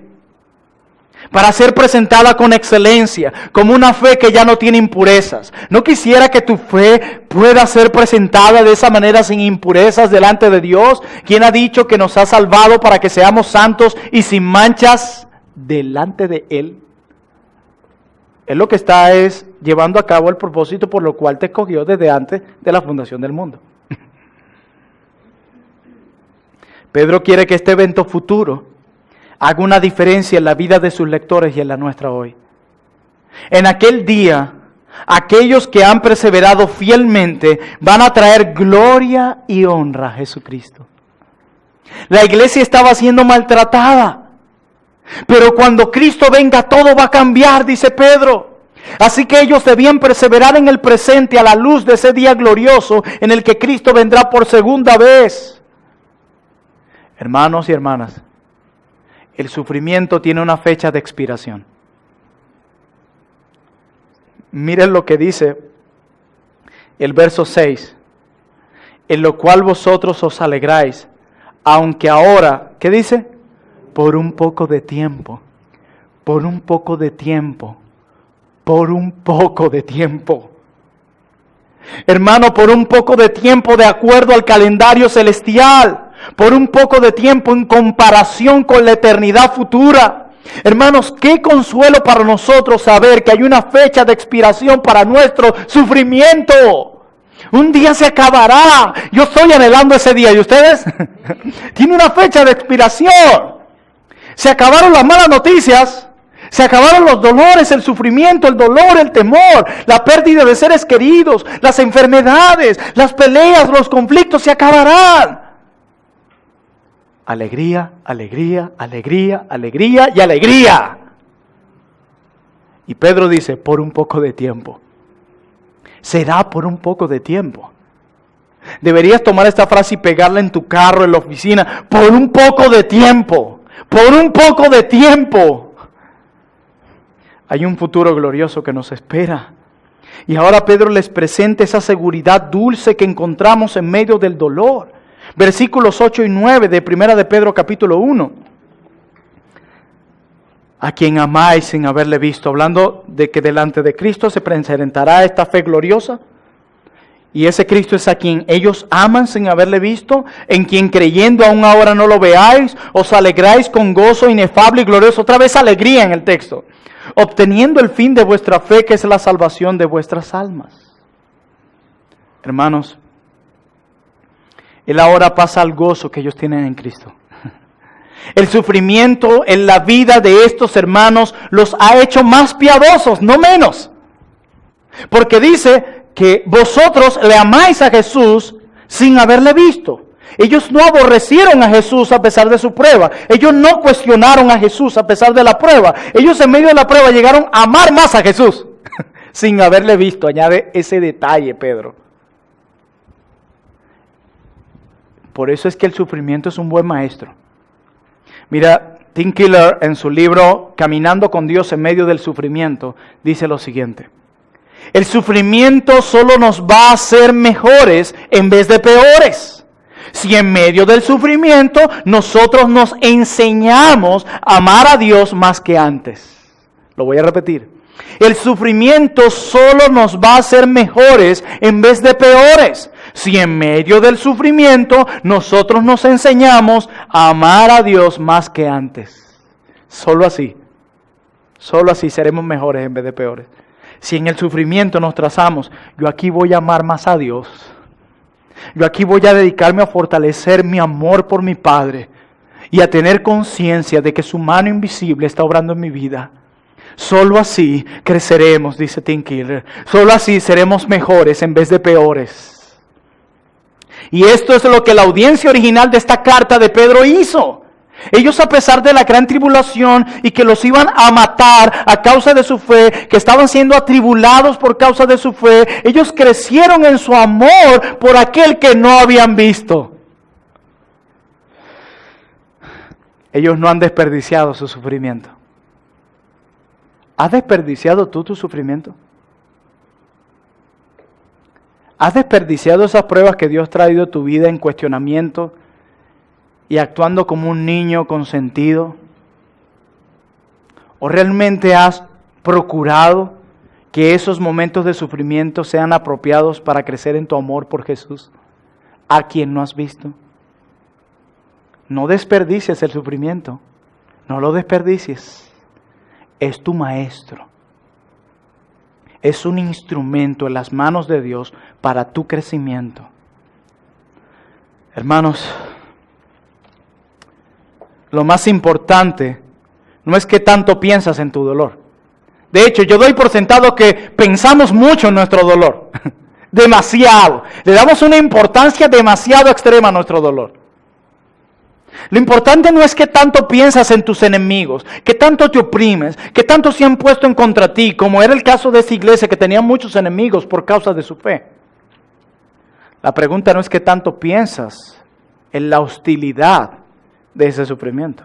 para ser presentada con excelencia, como una fe que ya no tiene impurezas. ¿No quisiera que tu fe pueda ser presentada de esa manera sin impurezas delante de Dios? ¿Quién ha dicho que nos ha salvado para que seamos santos y sin manchas delante de Él? Él lo que está es llevando a cabo el propósito por lo cual te escogió desde antes de la fundación del mundo. Pedro quiere que este evento futuro haga una diferencia en la vida de sus lectores y en la nuestra hoy. En aquel día, aquellos que han perseverado fielmente van a traer gloria y honra a Jesucristo. La iglesia estaba siendo maltratada, pero cuando Cristo venga todo va a cambiar, dice Pedro. Así que ellos debían perseverar en el presente a la luz de ese día glorioso en el que Cristo vendrá por segunda vez. Hermanos y hermanas, el sufrimiento tiene una fecha de expiración. Miren lo que dice el verso 6. En lo cual vosotros os alegráis, aunque ahora, ¿qué dice? Por un poco de tiempo, por un poco de tiempo, por un poco de tiempo. Hermano, por un poco de tiempo de acuerdo al calendario celestial. Por un poco de tiempo en comparación con la eternidad futura. Hermanos, qué consuelo para nosotros saber que hay una fecha de expiración para nuestro sufrimiento. Un día se acabará. Yo estoy anhelando ese día. ¿Y ustedes? Tiene una fecha de expiración. Se acabaron las malas noticias. Se acabaron los dolores, el sufrimiento, el dolor, el temor, la pérdida de seres queridos, las enfermedades, las peleas, los conflictos se acabarán. Alegría, alegría, alegría, alegría y alegría. Y Pedro dice, por un poco de tiempo. Será por un poco de tiempo. Deberías tomar esta frase y pegarla en tu carro, en la oficina. Por un poco de tiempo. Por un poco de tiempo. Hay un futuro glorioso que nos espera. Y ahora Pedro les presenta esa seguridad dulce que encontramos en medio del dolor. Versículos 8 y 9 de 1 de Pedro capítulo 1. A quien amáis sin haberle visto, hablando de que delante de Cristo se presentará esta fe gloriosa. Y ese Cristo es a quien ellos aman sin haberle visto, en quien creyendo aún ahora no lo veáis, os alegráis con gozo inefable y glorioso. Otra vez alegría en el texto. Obteniendo el fin de vuestra fe, que es la salvación de vuestras almas. Hermanos, Él ahora pasa al gozo que ellos tienen en Cristo. El sufrimiento en la vida de estos hermanos los ha hecho más piadosos, no menos. Porque dice que vosotros le amáis a Jesús sin haberle visto. Ellos no aborrecieron a Jesús a pesar de su prueba. Ellos no cuestionaron a Jesús a pesar de la prueba. Ellos en medio de la prueba llegaron a amar más a Jesús sin haberle visto. Añade ese detalle, Pedro. Por eso es que el sufrimiento es un buen maestro. Mira, Tim Keller en su libro Caminando con Dios en medio del sufrimiento dice lo siguiente. El sufrimiento solo nos va a hacer mejores en vez de peores. Si en medio del sufrimiento nosotros nos enseñamos a amar a Dios más que antes. Lo voy a repetir. El sufrimiento solo nos va a hacer mejores en vez de peores. Si en medio del sufrimiento nosotros nos enseñamos a amar a Dios más que antes. Solo así seremos mejores en vez de peores. Si en el sufrimiento nos trazamos, yo aquí voy a amar más a Dios. Yo aquí voy a dedicarme a fortalecer mi amor por mi Padre y a tener conciencia de que su mano invisible está obrando en mi vida. Solo así creceremos, dice Tim Keller. Solo así seremos mejores en vez de peores. Y esto es lo que la audiencia original de esta carta de Pedro hizo. Ellos, a pesar de la gran tribulación y que los iban a matar a causa de su fe, que estaban siendo atribulados por causa de su fe, ellos crecieron en su amor por aquel que no habían visto. Ellos no han desperdiciado su sufrimiento. ¿Has desperdiciado tú tu sufrimiento? ¿Has desperdiciado esas pruebas que Dios ha traído a tu vida en cuestionamiento y actuando como un niño consentido? ¿O realmente has procurado que esos momentos de sufrimiento sean apropiados para crecer en tu amor por Jesús, a quien no has visto? No desperdicies el sufrimiento, no lo desperdicies. Es tu maestro. Es un instrumento en las manos de Dios para tu crecimiento. Hermanos, lo más importante no es qué tanto piensas en tu dolor. De hecho, yo doy por sentado que pensamos mucho en nuestro dolor. Demasiado. Le damos una importancia demasiado extrema a nuestro dolor. Lo importante no es qué tanto piensas en tus enemigos, qué tanto te oprimes, qué tanto se han puesto en contra ti, como era el caso de esta iglesia que tenía muchos enemigos por causa de su fe. La pregunta no es qué tanto piensas en la hostilidad de ese sufrimiento.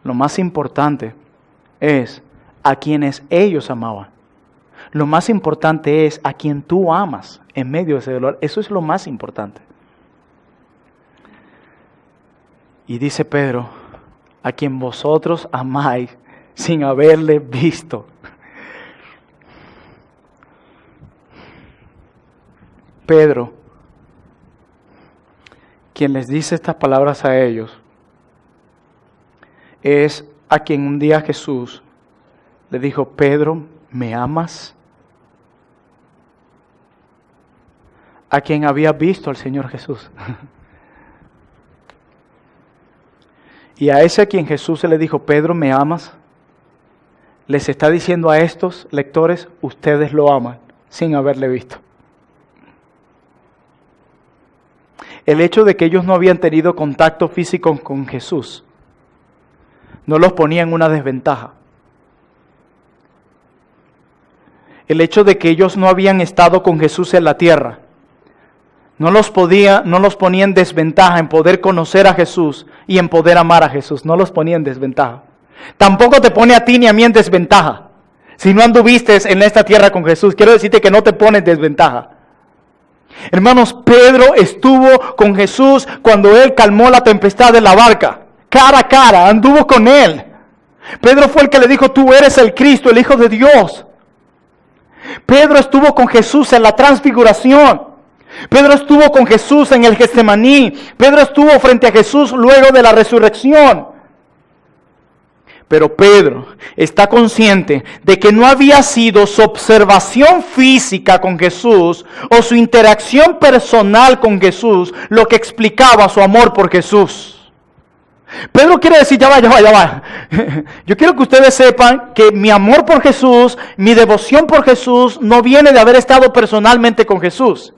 Lo más importante es a quienes ellos amaban. Lo más importante es a quien tú amas en medio de ese dolor. Eso es lo más importante. Y dice Pedro, a quien vosotros amáis sin haberle visto. Pedro, quien les dice estas palabras a ellos, es a quien un día Jesús le dijo, Pedro, ¿me amas? A quien había visto al Señor Jesús. Y a ese a quien Jesús se le dijo, Pedro, ¿me amas? Les está diciendo a estos lectores, ustedes lo aman, sin haberle visto. El hecho de que ellos no habían tenido contacto físico con Jesús no los ponía en una desventaja. El hecho de que ellos no habían estado con Jesús en la tierra no los ponía en desventaja en poder conocer a Jesús y en poder amar a Jesús. No los ponía en desventaja. Tampoco te pone a ti ni a mí en desventaja. Si no anduviste en esta tierra con Jesús, quiero decirte que no te pone en desventaja. Hermanos, Pedro estuvo con Jesús cuando Él calmó la tempestad de la barca. Cara a cara, anduvo con Él. Pedro fue el que le dijo, tú eres el Cristo, el Hijo de Dios. Pedro estuvo con Jesús en la transfiguración. Pedro estuvo con Jesús en el Getsemaní. Pedro estuvo frente a Jesús luego de la resurrección. Pero Pedro está consciente de que no había sido su observación física con Jesús o su interacción personal con Jesús lo que explicaba su amor por Jesús. Pedro quiere decir, ya va. Yo quiero que ustedes sepan que mi amor por Jesús, mi devoción por Jesús, no viene de haber estado personalmente con Jesús.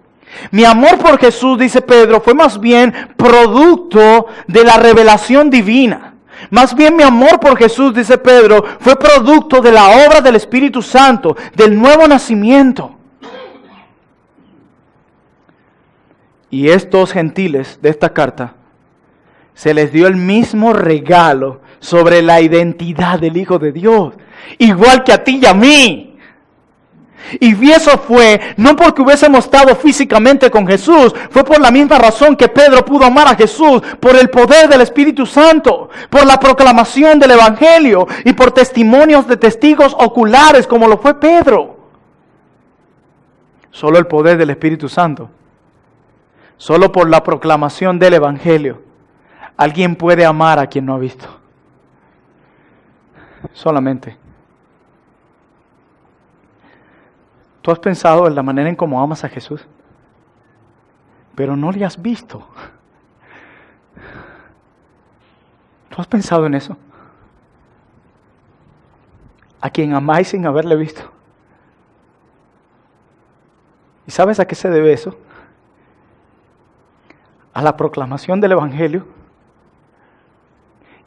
Mi amor por Jesús, dice Pedro, fue más bien producto de la revelación divina. Más bien mi amor por Jesús, dice Pedro, fue producto de la obra del Espíritu Santo, del nuevo nacimiento. Y estos gentiles de esta carta, se les dio el mismo regalo sobre la identidad del Hijo de Dios, igual que a ti y a mí. Y eso fue no porque hubiésemos estado físicamente con Jesús, fue por la misma razón que Pedro pudo amar a Jesús, por el poder del Espíritu Santo, por la proclamación del Evangelio y por testimonios de testigos oculares como lo fue Pedro. Solo el poder del Espíritu Santo, solo por la proclamación del Evangelio, alguien puede amar a quien no ha visto. Solamente. ¿Tú has pensado en la manera en cómo amas a Jesús? Pero no le has visto. ¿Tú has pensado en eso? A quien amáis sin haberle visto. ¿Y sabes a qué se debe eso? A la proclamación del Evangelio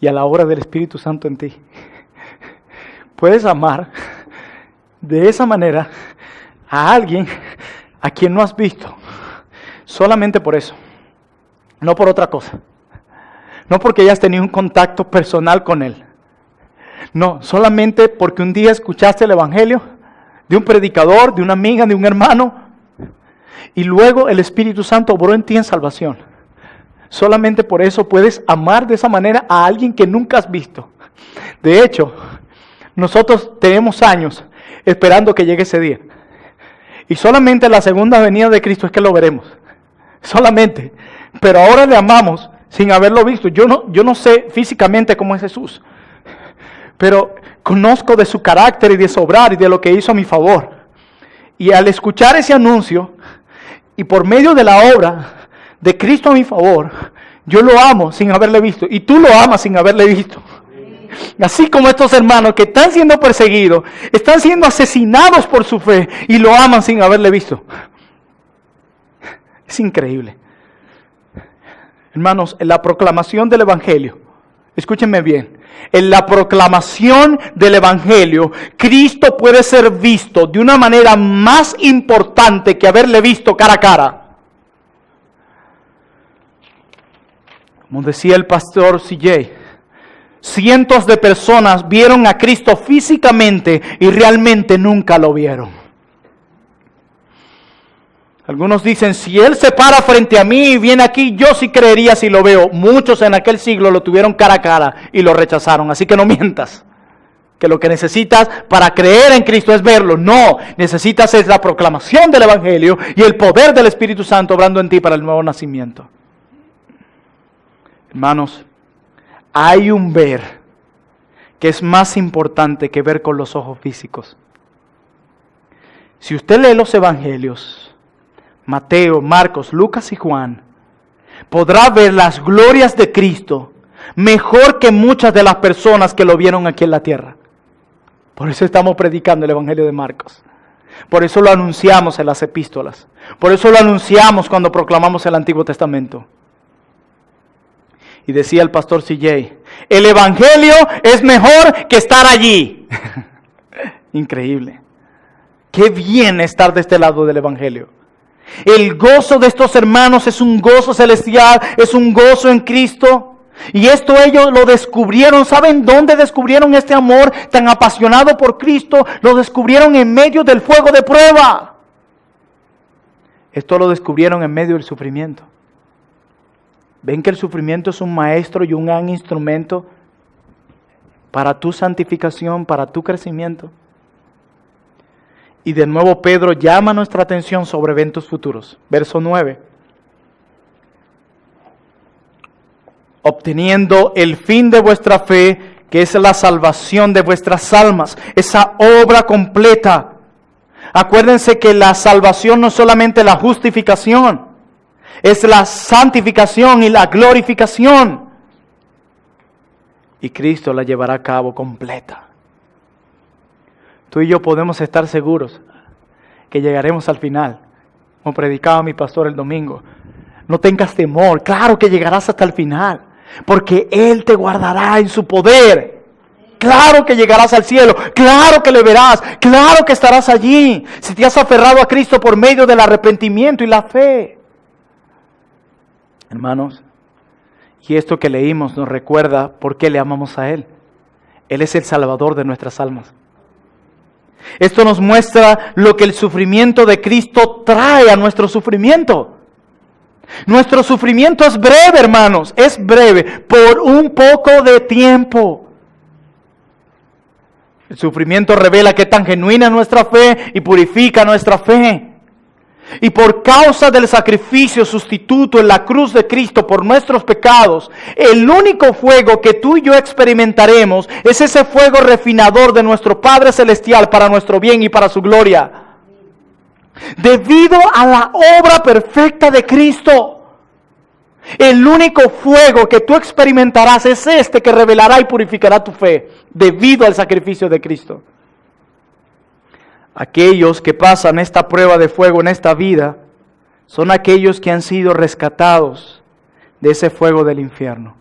y a la obra del Espíritu Santo en ti. Puedes amar de esa manera a alguien a quien no has visto, solamente por eso, no por otra cosa, no porque hayas tenido un contacto personal con Él, no, solamente porque un día escuchaste el Evangelio de un predicador, de una amiga, de un hermano, y luego el Espíritu Santo obró en ti en salvación. Solamente por eso puedes amar de esa manera a alguien que nunca has visto. De hecho, Nosotros tenemos años esperando que llegue ese día. Y solamente en la segunda venida de Cristo es que lo veremos. Solamente. Pero ahora le amamos sin haberlo visto. Yo no sé físicamente cómo es Jesús. Pero conozco de su carácter y de su obrar y de lo que hizo a mi favor. Y al escuchar ese anuncio, y por medio de la obra de Cristo a mi favor, yo lo amo sin haberle visto. Y tú lo amas sin haberle visto. Así como estos hermanos que están siendo perseguidos, están siendo asesinados por su fe y lo aman sin haberle visto. Es increíble. Hermanos, en la proclamación del Evangelio, escúchenme bien, en la proclamación del Evangelio, Cristo puede ser visto de una manera más importante que haberle visto cara a cara. Como decía el pastor CJ, cientos de personas vieron a Cristo físicamente y realmente nunca lo vieron. Algunos dicen, si Él se para frente a mí y viene aquí, yo sí creería si lo veo. Muchos en aquel siglo lo tuvieron cara a cara y lo rechazaron. Así que no mientas, que lo que necesitas para creer en Cristo es verlo. No, necesitas es la proclamación del Evangelio y el poder del Espíritu Santo obrando en ti para el nuevo nacimiento. Hermanos, hay un ver que es más importante que ver con los ojos físicos. Si usted lee los Evangelios, Mateo, Marcos, Lucas y Juan, podrá ver las glorias de Cristo mejor que muchas de las personas que lo vieron aquí en la tierra. Por eso estamos predicando el Evangelio de Marcos. Por eso lo anunciamos en las epístolas. Por eso lo anunciamos cuando proclamamos el Antiguo Testamento. Y decía el pastor CJ, el Evangelio es mejor que estar allí. Increíble. Qué bien estar de este lado del Evangelio. El gozo de estos hermanos es un gozo celestial, es un gozo en Cristo. Y esto ellos lo descubrieron. ¿Saben dónde descubrieron este amor tan apasionado por Cristo? Lo descubrieron en medio del fuego de prueba. Esto lo descubrieron en medio del sufrimiento. ¿Ven que el sufrimiento es un maestro y un gran instrumento para tu santificación, para tu crecimiento? Y de nuevo Pedro llama nuestra atención sobre eventos futuros. Verso 9. Obteniendo el fin de vuestra fe, que es la salvación de vuestras almas. Esa obra completa. Acuérdense que la salvación no es solamente la justificación, es la santificación y la glorificación. Y Cristo la llevará a cabo completa. Tú y yo podemos estar seguros que llegaremos al final. Como predicaba mi pastor el domingo. No tengas temor, claro que llegarás hasta el final. Porque Él te guardará en su poder. Claro que llegarás al cielo, claro que le verás, claro que estarás allí. Si te has aferrado a Cristo por medio del arrepentimiento y la fe. Hermanos, y esto que leímos nos recuerda por qué le amamos a Él. Él es el Salvador de nuestras almas. Esto nos muestra lo que el sufrimiento de Cristo trae a nuestro sufrimiento. Nuestro sufrimiento es breve, hermanos, es breve, por un poco de tiempo. El sufrimiento revela qué tan genuina es nuestra fe y purifica nuestra fe. Y por causa del sacrificio sustituto en la cruz de Cristo por nuestros pecados, el único fuego que tú y yo experimentaremos es ese fuego refinador de nuestro Padre Celestial para nuestro bien y para su gloria. Debido a la obra perfecta de Cristo, el único fuego que tú experimentarás es este que revelará y purificará tu fe, debido al sacrificio de Cristo. Aquellos que pasan esta prueba de fuego en esta vida son aquellos que han sido rescatados de ese fuego del infierno.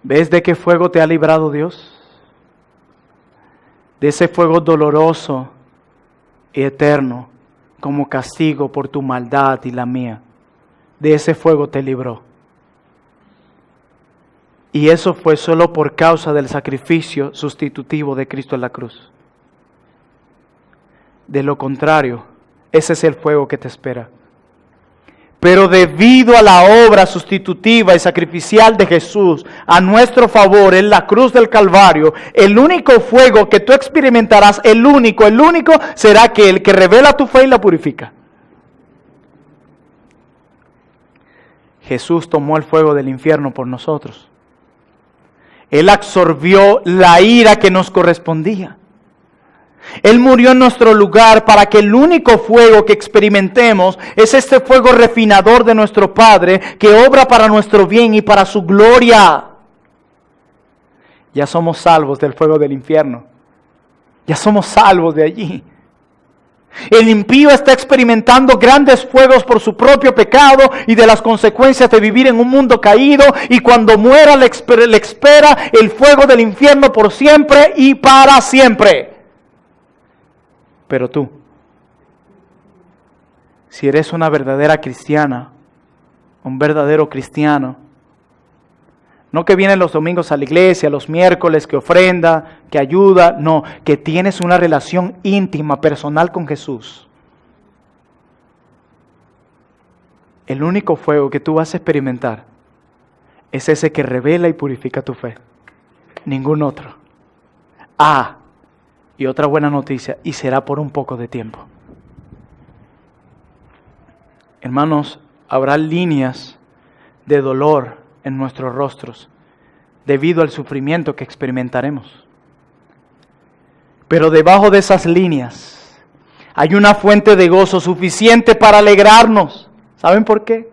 ¿Ves de qué fuego te ha librado Dios? De ese fuego doloroso y eterno como castigo por tu maldad y la mía. De ese fuego te libró. Y eso fue solo por causa del sacrificio sustitutivo de Cristo en la cruz. De lo contrario, ese es el fuego que te espera. Pero debido a la obra sustitutiva y sacrificial de Jesús a nuestro favor en la cruz del Calvario, el único fuego que tú experimentarás, el único, será aquel que revela tu fe y la purifica. Jesús tomó el fuego del infierno por nosotros. Él absorbió la ira que nos correspondía. Él murió en nuestro lugar para que el único fuego que experimentemos es este fuego refinador de nuestro Padre que obra para nuestro bien y para su gloria. Ya somos salvos del fuego del infierno. Ya somos salvos de allí. El impío está experimentando grandes fuegos por su propio pecado y de las consecuencias de vivir en un mundo caído, y cuando muera le espera el fuego del infierno por siempre y para siempre. Pero tú, si eres una verdadera cristiana, un verdadero cristiano, no que viene los domingos a la iglesia, los miércoles, que ofrenda, que ayuda, no, que tienes una relación íntima, personal con Jesús. El único fuego que tú vas a experimentar es ese que revela y purifica tu fe. Ningún otro. Y otra buena noticia, y será por un poco de tiempo. Hermanos, habrá líneas de dolor en nuestros rostros debido al sufrimiento que experimentaremos. Pero debajo de esas líneas hay una fuente de gozo suficiente para alegrarnos. ¿Saben por qué?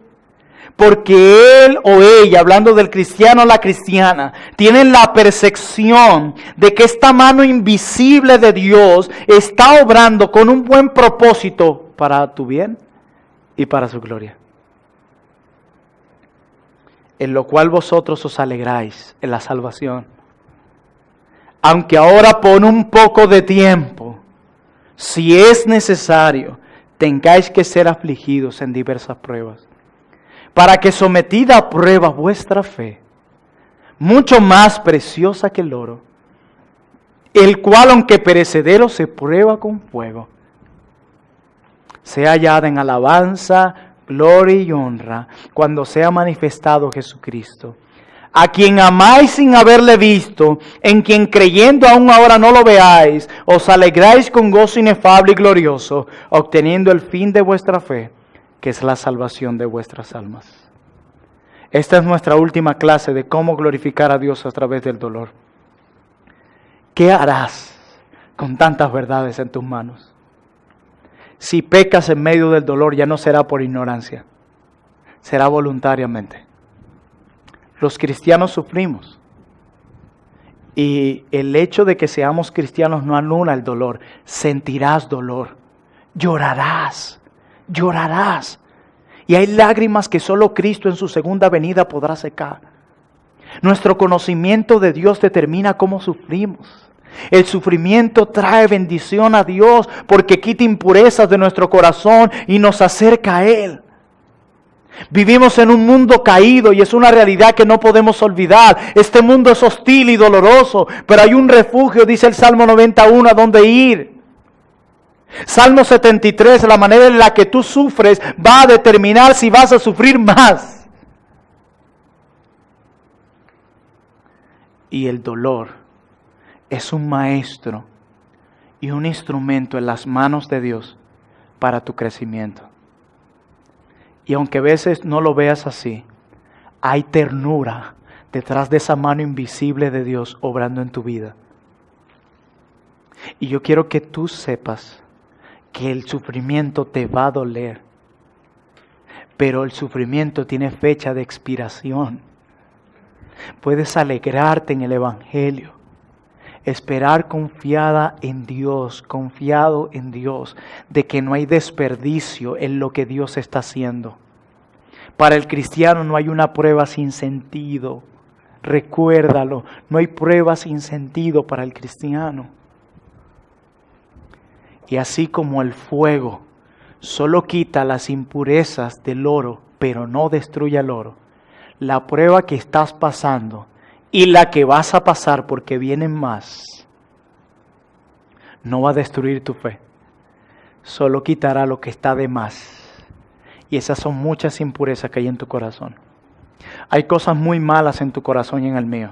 Porque él o ella, hablando del cristiano o la cristiana, tienen la percepción de que esta mano invisible de Dios está obrando con un buen propósito para tu bien y para su gloria. En lo cual vosotros os alegráis en la salvación. Aunque ahora por un poco de tiempo, si es necesario, tengáis que ser afligidos en diversas pruebas, para que sometida a prueba vuestra fe, mucho más preciosa que el oro, el cual aunque perecedero se prueba con fuego, sea hallada en alabanza, gloria y honra, cuando sea manifestado Jesucristo, a quien amáis sin haberle visto, en quien creyendo aún ahora no lo veáis, os alegráis con gozo inefable y glorioso, obteniendo el fin de vuestra fe, que es la salvación de vuestras almas. Esta es nuestra última clase de cómo glorificar a Dios a través del dolor. ¿Qué harás con tantas verdades en tus manos? Si pecas en medio del dolor, ya no será por ignorancia, será voluntariamente. Los cristianos sufrimos, y el hecho de que seamos cristianos no anula el dolor. Sentirás dolor, llorarás. Y hay lágrimas que solo Cristo en su segunda venida podrá secar. Nuestro conocimiento de Dios determina cómo sufrimos. El sufrimiento trae bendición a Dios porque quita impurezas de nuestro corazón y nos acerca a Él. Vivimos en un mundo caído y es una realidad que no podemos olvidar. Este mundo es hostil y doloroso, pero hay un refugio, dice el Salmo 91, a donde ir. Salmo 73, la manera en la que tú sufres va a determinar si vas a sufrir más. Y el dolor es un maestro y un instrumento en las manos de Dios para tu crecimiento. Y aunque a veces no lo veas así, hay ternura detrás de esa mano invisible de Dios obrando en tu vida. Y yo quiero que tú sepas que el sufrimiento te va a doler, pero el sufrimiento tiene fecha de expiración. Puedes alegrarte en el Evangelio, esperar confiado en Dios, de que no hay desperdicio en lo que Dios está haciendo. Para el cristiano no hay una prueba sin sentido. Recuérdalo, no hay prueba sin sentido para el cristiano. Y así como el fuego solo quita las impurezas del oro, pero no destruye el oro, la prueba que estás pasando y la que vas a pasar porque vienen más, no va a destruir tu fe, solo quitará lo que está de más Y esas son muchas impurezas que hay en tu corazón. Hay cosas muy malas en tu corazón y en el mío.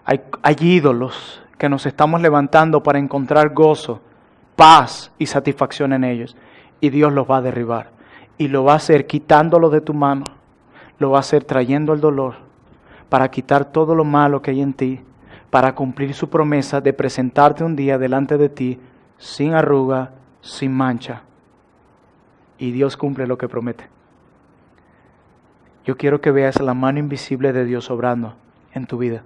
Hay ídolos que nos estamos levantando para encontrar gozo, paz y satisfacción en ellos. Y Dios los va a derribar. Y lo va a hacer quitándolo de tu mano. Lo va a hacer trayendo el dolor para quitar todo lo malo que hay en ti, para cumplir su promesa de presentarte un día delante de ti sin arruga, sin mancha. Y Dios cumple lo que promete. Yo quiero que veas la mano invisible de Dios obrando en tu vida.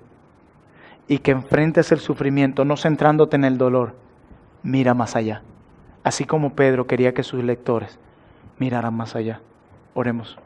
Y que enfrentes el sufrimiento, no centrándote en el dolor. Mira más allá. Así como Pedro quería que sus lectores miraran más allá. Oremos.